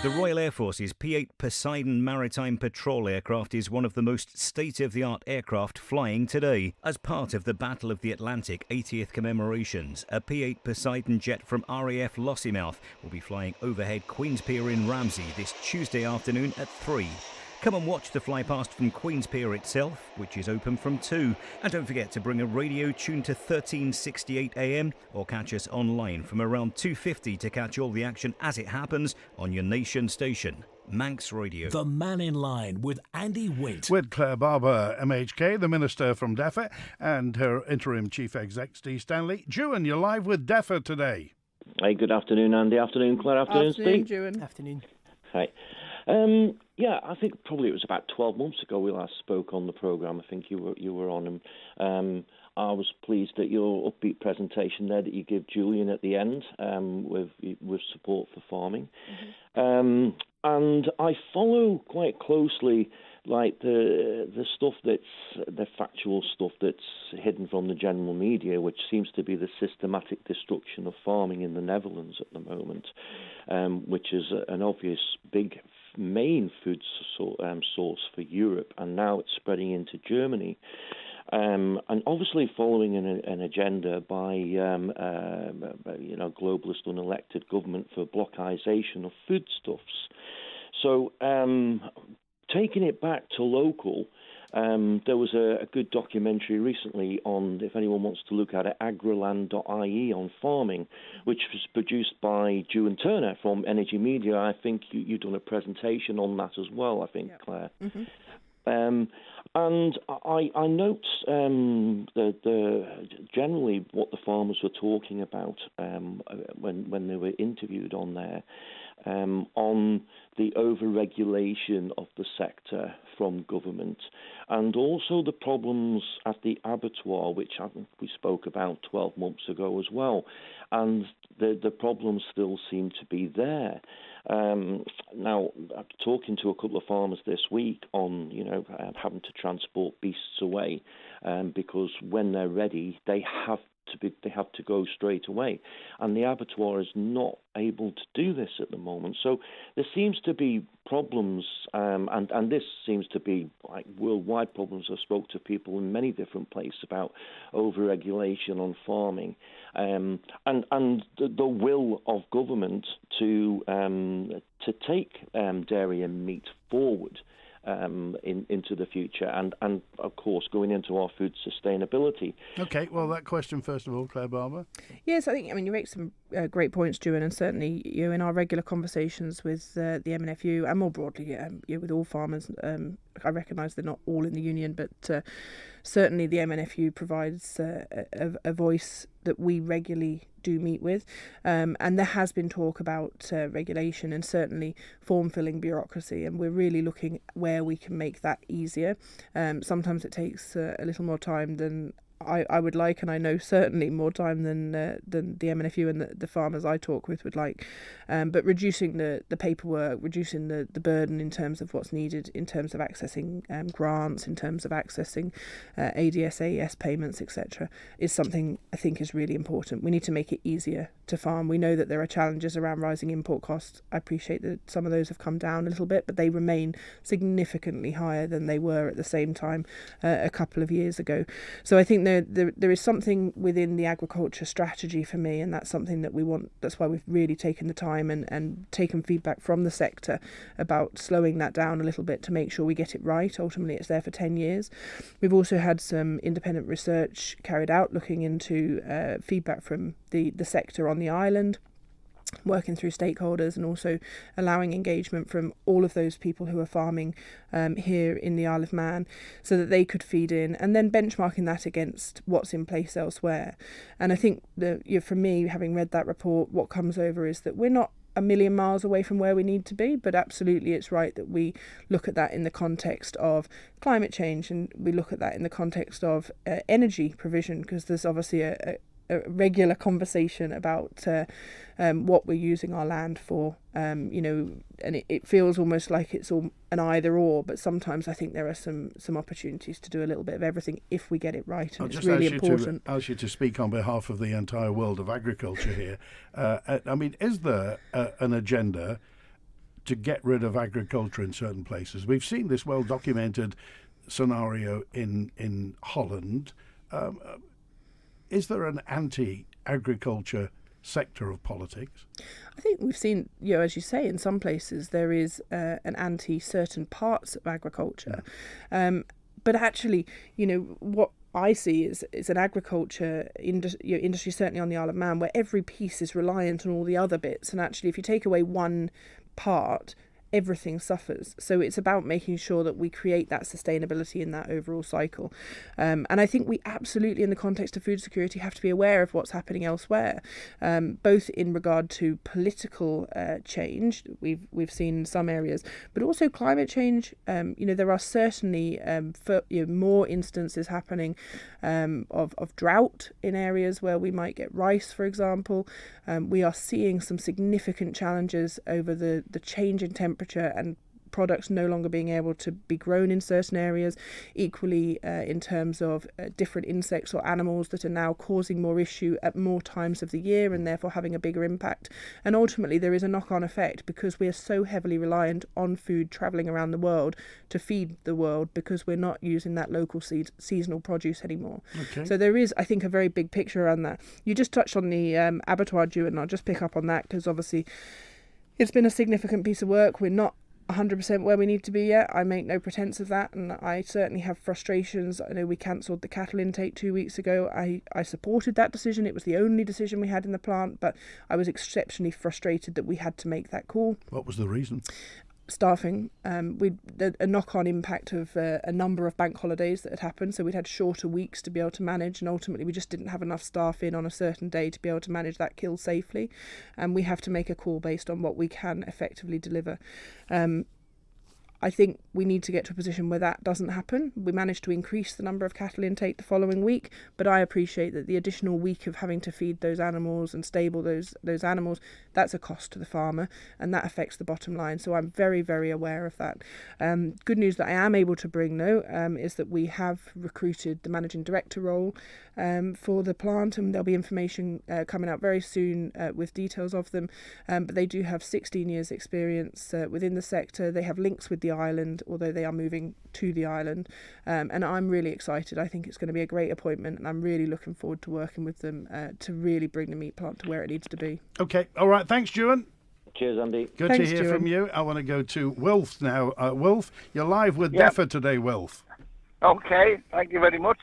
[SPEAKER 11] The Royal Air Force's P-8 Poseidon maritime patrol aircraft is one of the most state-of-the-art aircraft flying today. As part of the Battle of the Atlantic 80th commemorations, a P-8 Poseidon jet from RAF Lossiemouth will be flying overhead Queen's Pier in Ramsey this Tuesday afternoon at 3. Come and watch the flypast from Queen's Pier itself, which is open from 2. And don't forget to bring a radio tuned to 1368 AM or catch us online from around 2:50 to catch all the action as it happens on your nation station. Manx Radio.
[SPEAKER 12] The Mannin Line with Andy Wint.
[SPEAKER 1] With Clare Barber, MHK, the Minister from DEFRA, and her interim Chief Exec, Steve Stanley. Juan, you're live with DEFRA today.
[SPEAKER 13] Hey, good afternoon, Andy. Afternoon, Clare. Afternoon, Steve.
[SPEAKER 2] Juan.
[SPEAKER 5] Afternoon.
[SPEAKER 13] Hi. Yeah, I think probably it was about 12 months ago we last spoke on the programme. I think you were on, and I was pleased at your upbeat presentation there that you give Julian at the end with support for farming. And I follow quite closely, like the stuff that's the factual stuff that's hidden from the general media, which seems to be the systematic destruction of farming in the Netherlands at the moment, which is an obvious big main food source for Europe, and now it's spreading into Germany. And obviously following an agenda by globalist unelected government for blockization of foodstuffs. So taking it back to local, there was a good documentary recently on, if anyone wants to look at it, agriland.ie on farming, which was produced by Drew and Turner from Energy Media. I think you've done a presentation on that as well, I think, yeah. Claire. Mm-hmm. And I note generally what the farmers were talking about when they were interviewed on there, on the over-regulation of the sector from government, and also the problems at the abattoir, which we spoke about 12 months ago as well, and the problems still seem to be there. Now, I'm talking to a couple of farmers this week on, having to transport beasts away, because when they're ready, they have to go straight away, and the abattoir is not able to do this at the moment. So there seems to be problems, and this seems to be like worldwide problems. I spoke to people in many different places about over-regulation on farming, and the will of government to take dairy and meat forward into the future, and of course going into our food sustainability.
[SPEAKER 1] Okay, well, that question first of all, Clare Barber.
[SPEAKER 2] Yes, I think you make some great points, Drew, and certainly in our regular conversations with the MNFU and more broadly with all farmers, I recognise they're not all in the union, but certainly the MNFU provides a voice that we regularly do meet with, and there has been talk about regulation and certainly form-filling bureaucracy, and we're really looking where we can make that easier. Sometimes it takes a little more time than I would like, and I know certainly more time than the MNFU and the farmers I talk with would like. But reducing the paperwork, reducing the burden in terms of what's needed, in terms of accessing grants, in terms of accessing ADS, AES payments, etc., is something I think is really important. We need to make it easier to farm. We know that there are challenges around rising import costs. I appreciate that some of those have come down a little bit, but they remain significantly higher than they were at the same time a couple of years ago. So I think there is something within the agriculture strategy for me, and that's something that we want. That's why we've really taken the time and taken feedback from the sector about slowing that down a little bit to make sure we get it right. Ultimately, it's there for 10 years. We've also had some independent research carried out looking into feedback from the sector on the island, working through stakeholders and also allowing engagement from all of those people who are farming here in the Isle of Man so that they could feed in, and then benchmarking that against what's in place elsewhere. And I think that for me, having read that report, what comes over is that we're not a million miles away from where we need to be, but absolutely it's right that we look at that in the context of climate change, and we look at that in the context of energy provision, because there's obviously a regular conversation about what we're using our land for, and it feels almost like it's all an either or, but sometimes I think there are some opportunities to do a little bit of everything if we get it right, and it's really important.
[SPEAKER 1] I'll ask you to speak on behalf of the entire world of agriculture here. Is there an agenda to get rid of agriculture in certain places? We've seen this well-documented scenario in Holland. Is there an anti-agriculture sector of politics?
[SPEAKER 2] I think we've seen, as you say, in some places there is an anti-certain parts of agriculture. But actually, what I see is an agriculture industry, certainly on the Isle of Man, where every piece is reliant on all the other bits. And actually, if you take away one part, everything suffers. So it's about making sure that we create that sustainability in that overall cycle. And I think we absolutely, in the context of food security, have to be aware of what's happening elsewhere, both in regard to political change we've seen in some areas, but also climate change. There are certainly more instances happening of drought in areas where we might get rice, for example. We are seeing some significant challenges over the change in temperature temperature and products no longer being able to be grown in certain areas. Equally, in terms of different insects or animals that are now causing more issue at more times of the year and therefore having a bigger impact. And ultimately, there is a knock-on effect because we are so heavily reliant on food travelling around the world to feed the world because we're not using that local seasonal produce anymore.
[SPEAKER 1] Okay.
[SPEAKER 2] So there is, I think, a very big picture around that. You just touched on the abattoir, Stuart, and I'll just pick up on that because obviously it's been a significant piece of work. We're not 100% where we need to be yet. I make no pretense of that, and I certainly have frustrations. I know we cancelled the cattle intake 2 weeks ago. I supported that decision. It was the only decision we had in the plant, but I was exceptionally frustrated that we had to make that call.
[SPEAKER 1] What was the reason?
[SPEAKER 2] Staffing. A knock-on impact of a number of bank holidays that had happened, so we'd had shorter weeks to be able to manage, and ultimately we just didn't have enough staff in on a certain day to be able to manage that kill safely, and we have to make a call based on what we can effectively deliver. I think we need to get to a position where that doesn't happen. We managed to increase the number of cattle intake the following week, but I appreciate that the additional week of having to feed those animals and stable those animals, that's a cost to the farmer, and that affects the bottom line. So I'm very, very aware of that. Good news that I am able to bring, though, is that we have recruited the managing director role for the plant, and there'll be information coming out very soon with details of them. But they do have 16 years experience within the sector. They have links with the island, although they are moving to the island, and I'm really excited. I think it's going to be a great appointment, and I'm really looking forward to working with them to really bring the meat plant to where it needs to be.
[SPEAKER 1] Okay, all right, thanks, Ewan.
[SPEAKER 13] Cheers, Andy.
[SPEAKER 1] Good to hear from you. I want to go to Wilf now. Wilf, you're live with DEFRA today, Wilf.
[SPEAKER 14] Okay, thank you very much.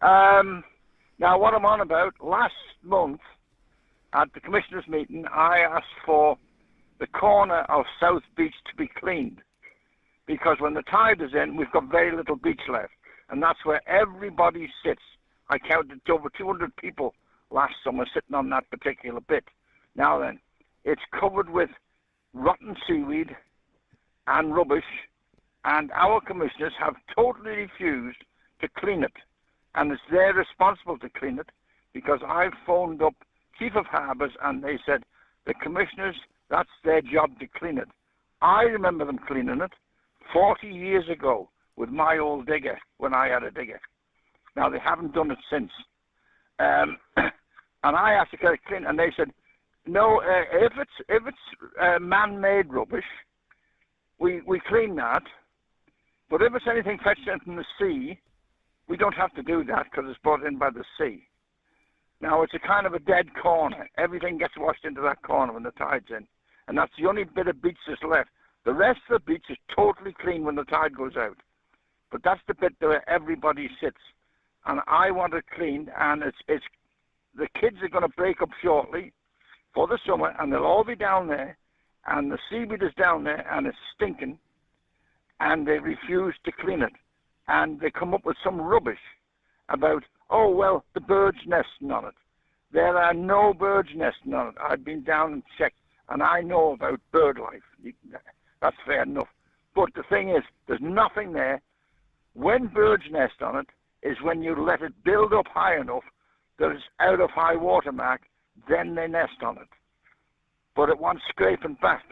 [SPEAKER 14] Now, what I'm on about, last month at the Commissioners' meeting, I asked for the corner of South Beach to be cleaned, because when the tide is in, we've got very little beach left, and that's where everybody sits. I counted over 200 people last summer sitting on that particular bit. Now then, it's covered with rotten seaweed and rubbish, and our commissioners have totally refused to clean it, and it's their responsible to clean it, because I've phoned up Chief of Harbours and they said the commissioners, that's their job to clean it. I remember them cleaning it 40 years ago with my old digger when I had a digger. Now, they haven't done it since. And I asked to get it clean, and they said, no, if it's man-made rubbish, we clean that. But if it's anything fetched in from the sea, we don't have to do that because it's brought in by the sea. Now, it's a kind of a dead corner. Everything gets washed into that corner when the tide's in. And that's the only bit of beach that's left. The rest of the beach is totally clean when the tide goes out. But that's the bit where everybody sits. And I want it cleaned, and it's the kids are going to break up shortly for the summer, and they'll all be down there, and the seaweed is down there, and it's stinking, and they refuse to clean it. And they come up with some rubbish about, oh, well, the birds nesting on it. There are no birds nesting on it. I've been down and checked, and I know about bird life. That's fair enough. But the thing is, there's nothing there. When birds nest on it is when you let it build up high enough that it's out of high water mark, then they nest on it. But it wants scraping back.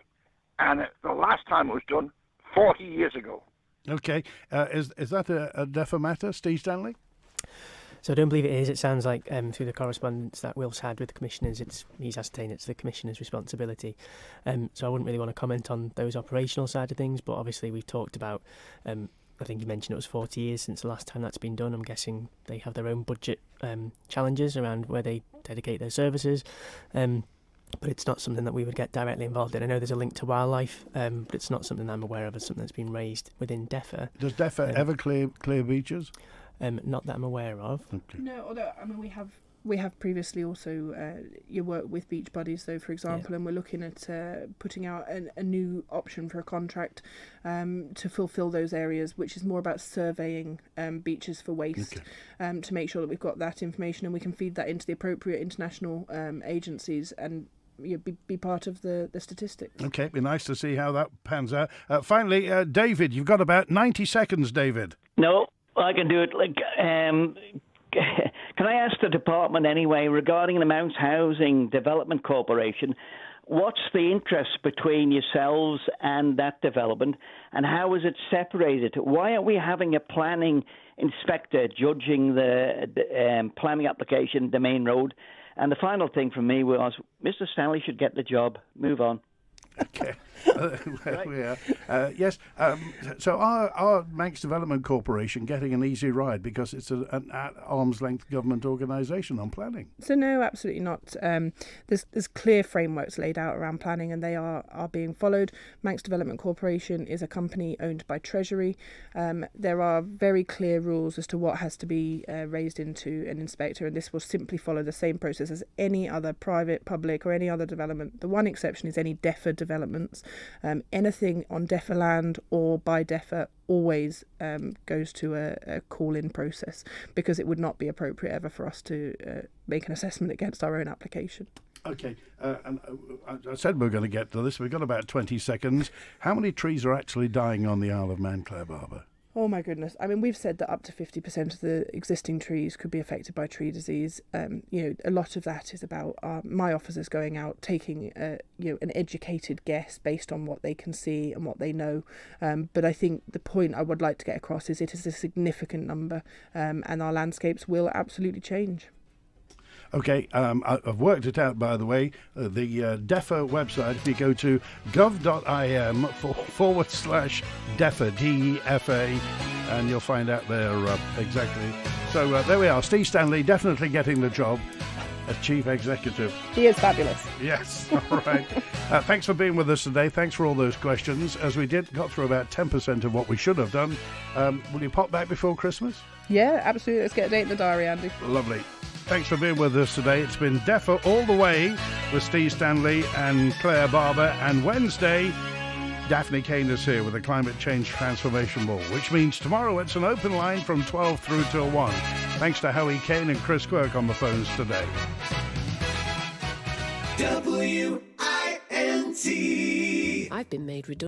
[SPEAKER 14] And the last time it was done, 40 years ago.
[SPEAKER 1] Okay. Is that a DEFRA matter, Steve Stanley?
[SPEAKER 5] So I don't believe it is. It sounds like through the correspondence that Will's had with the commissioners, he's ascertained it's the commissioner's responsibility. So I wouldn't really want to comment on those operational side of things, but obviously we've talked about, I think you mentioned it was 40 years since the last time that's been done. I'm guessing they have their own budget challenges around where they dedicate their services. But it's not something that we would get directly involved in. I know there's a link to wildlife, but it's not something I'm aware of as something that's been raised within DEFRA.
[SPEAKER 1] Does DEFRA ever clear beaches?
[SPEAKER 5] Not that I'm aware of.
[SPEAKER 1] Okay.
[SPEAKER 2] No, although I mean we have previously also you work with Beach Buddies, though, for example, and we're looking at putting out a new option for a contract to fulfil those areas, which is more about surveying beaches for waste, to make sure that we've got that information and we can feed that into the appropriate international agencies and be part of the statistics.
[SPEAKER 1] Okay, it'd be nice to see how that pans out. Finally, David, you've got about 90 seconds, David.
[SPEAKER 15] No, I can do it. Can I ask the department anyway, regarding the Mounts Housing Development Corporation,
[SPEAKER 3] what's the interest between yourselves and that development, and how is it separated? Why aren't we having a planning inspector judging the planning application, the main road? And the final thing from me was, Mr. Stanley should get the job. Move on.
[SPEAKER 1] Okay. Yes. So our Manx Development Corporation getting an easy ride because it's an arm's length government organisation on planning?
[SPEAKER 2] So no, absolutely not. There's clear frameworks laid out around planning, and they are being followed. Manx Development Corporation is a company owned by Treasury. There are very clear rules as to what has to be raised into an inspector, and this will simply follow the same process as any other private, public, or any other development. The one exception is any DEFA developments. Anything on DEFA land or by DEFA always goes to a call-in process, because it would not be appropriate ever for us to make an assessment against our own application.
[SPEAKER 1] Okay, and I said we were going to get to this. We've got about 20 seconds. How many trees are actually dying on the Isle of Man, Clare Barber?
[SPEAKER 2] Oh my goodness. I mean, we've said that up to 50% of the existing trees could be affected by tree disease. A lot of that is about my officers going out, taking an educated guess based on what they can see and what they know. But I think the point I would like to get across is it is a significant number, and our landscapes will absolutely change.
[SPEAKER 1] Okay, I've worked it out, by the way. The DEFA website, if you go to gov.im/DEFA, DEFA, and you'll find out there exactly. So there we are. Steve Stanley definitely getting the job as Chief Executive.
[SPEAKER 2] He is fabulous.
[SPEAKER 1] Yes, all right. Thanks for being with us today. Thanks for all those questions. As we got through about 10% of what we should have done. Will you pop back before Christmas?
[SPEAKER 2] Yeah, absolutely. Let's get a date in the diary, Andy.
[SPEAKER 1] Lovely. Thanks for being with us today. It's been DEFA all the way with Steve Stanley and Clare Barber. And Wednesday, Daphne Kane is here with the Climate Change Transformation Ball, which means tomorrow it's an open line from 12 through till 1. Thanks to Howie Kane and Chris Quirk on the phones today.
[SPEAKER 15] WINT. I've been made redundant.